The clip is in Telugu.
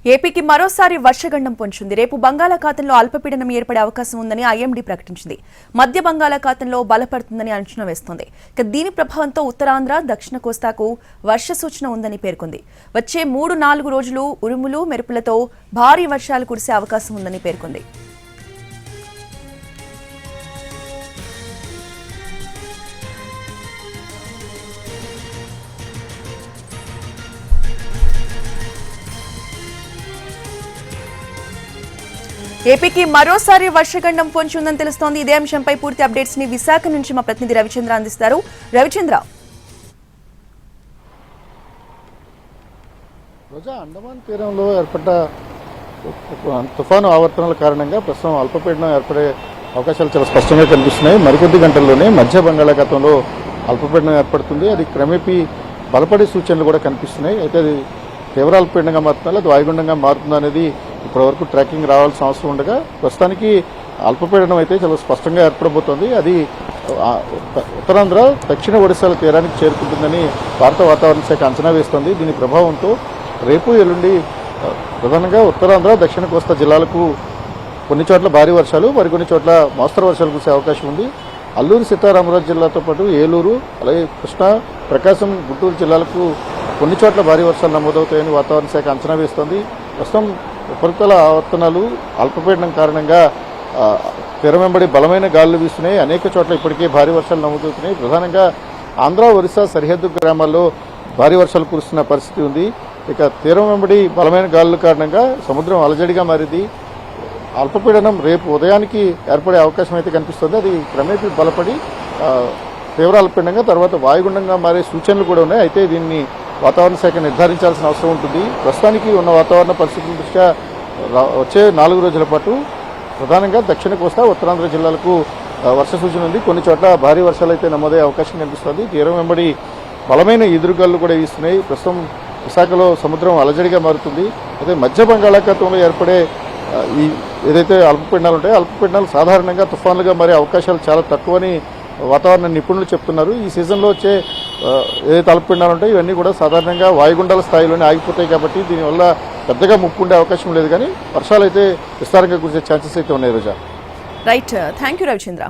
ఏపీకి మరోసారి వర్షగండం పొంచింది. రేపు బంగాళాఖాతంలో అల్పపీడనం ఏర్పడే అవకాశం ఉందని ఐఎండీ ప్రకటించింది. మధ్య బంగాళాఖాతంలో బలపడుతుందని అంచనా వేస్తోంది. దీని ప్రభావంతో ఉత్తరాంధ్ర, దక్షిణ కోస్తాకు వర్ష సూచన ఉందని పేర్కొంది. వచ్చే 3-4 రోజులు ఉరుములు, మెరుపులతో భారీ వర్షాలు కురిసే అవకాశం ఉందని పేర్కొంది. ఏపీకి మరోసారి వర్షగండం పొంచి ఉందని తెలుస్తోంది. ఇదే అంశంపై పూర్తి అప్డేట్స్ ని విశాఖ నుంచి మా ప్రతినిధి రవిచంద్ర అందిస్తారు. రవిచంద్ర, రోజా అండమాన్ తీరంలో ఏర్పడ్డ తుఫాను ఆవర్తనాల కారణంగా ప్రస్తుతం అల్పపీడనం ఏర్పడే అవకాశాలు చాలా స్పష్టంగా కనిపిస్తున్నాయి. మరికొద్ది గంటల్లోనే మధ్య బంగాళాఖాతంలో అల్పపీడనం ఏర్పడుతుంది. అది క్రమేపీ బలపడే సూచనలు కూడా కనిపిస్తున్నాయి. అయితే అది తీవ్ర అల్పపీడనంగా మారుతుందా లేదా వాయుగుండంగా మారుతుందా అనేది ఇప్పటివరకు ట్రాకింగ్ రావాల్సిన అవసరం ఉండగా ప్రస్తుతానికి అల్పపీడనం అయితే చాలా స్పష్టంగా ఏర్పడబోతోంది. అది ఉత్తరాంధ్ర, దక్షిణ ఒడిశాల తీరానికి చేరుకుంటుందని భారత వాతావరణ శాఖ అంచనా వేస్తోంది. దీని ప్రభావంతో రేపు ఎల్లుండి ప్రధానంగా ఉత్తరాంధ్ర, దక్షిణ కోస్తా జిల్లాలకు కొన్ని చోట్ల భారీ వర్షాలు, మరికొన్ని చోట్ల మోస్తరు వర్షాలు కురిసే అవకాశం ఉంది. అల్లూరు సీతారామరాజు జిల్లాతో పాటు ఏలూరు, అలాగే కృష్ణా, ప్రకాశం, గుంటూరు జిల్లాలకు కొన్ని చోట్ల భారీ వర్షాలు నమోదవుతాయని వాతావరణ శాఖ అంచనా వేస్తోంది. ప్రస్తుతం ఉపరితల ఆవర్తనాలు అల్పపీడనం కారణంగా తీరం వెంబడి బలమైన గాలులు వీస్తున్నాయి. అనేక చోట్ల ఇప్పటికే భారీ వర్షాలు నమోదవుతున్నాయి. ప్రధానంగా ఆంధ్ర, ఒరిస్సా సరిహద్దు గ్రామాల్లో భారీ వర్షాలు కురుస్తున్న పరిస్థితి ఉంది. ఇక తీరం వెంబడి బలమైన గాలుల కారణంగా సముద్రం అలజడిగా మారింది. అల్పపీడనం రేపు ఉదయానికి ఏర్పడే అవకాశం అయితే కనిపిస్తుంది. అది క్రమేపీ బలపడి తీవ్ర అల్పపీడనంగా తర్వాత వాయుగుండంగా మారే సూచనలు కూడా ఉన్నాయి. అయితే దీన్ని వాతావరణ శాఖ నిర్ధారించాల్సిన అవసరం ఉంటుంది. ప్రస్తుతానికి ఉన్న వాతావరణ పరిస్థితుల దృష్ట్యా వచ్చే 4 రోజుల పాటు ప్రధానంగా దక్షిణ కోస్తా, ఉత్తరాంధ్ర జిల్లాలకు వర్ష సూచన ఉంది. కొన్ని చోట్ల భారీ వర్షాలు అయితే నమోదయ్యే అవకాశం కనిపిస్తుంది. తీరం వెంబడి బలమైన ఎదురుగాలు కూడా వీస్తున్నాయి. ప్రస్తుతం విశాఖలో సముద్రం అలజడిగా మారుతుంది. అయితే మధ్య బంగాళాఖాతంలో ఏర్పడే ఈ ఏదైతే అల్పపీడనాలు ఉంటాయో అల్పపీడనాలు సాధారణంగా తుఫాన్లుగా మారే అవకాశాలు చాలా తక్కువని వాతావరణ నిపుణులు చెప్తున్నారు. ఈ సీజన్లో వచ్చే ఏదైతే అల్పపీడనాలు ఉంటాయో ఇవన్నీ కూడా సాధారణంగా వాయుగుండాల స్థాయిలోనే ఆగిపోతాయి కాబట్టి దీనివల్ల పెద్దగా ముప్పు ఉండే అవకాశం లేదు. కానీ వర్షాలు అయితే విస్తారంగా కురిసే ఛాన్సెస్ అయితే ఉన్నాయి. రోజా, రైట్, థ్యాంక్ యూ రవిచంద్ర.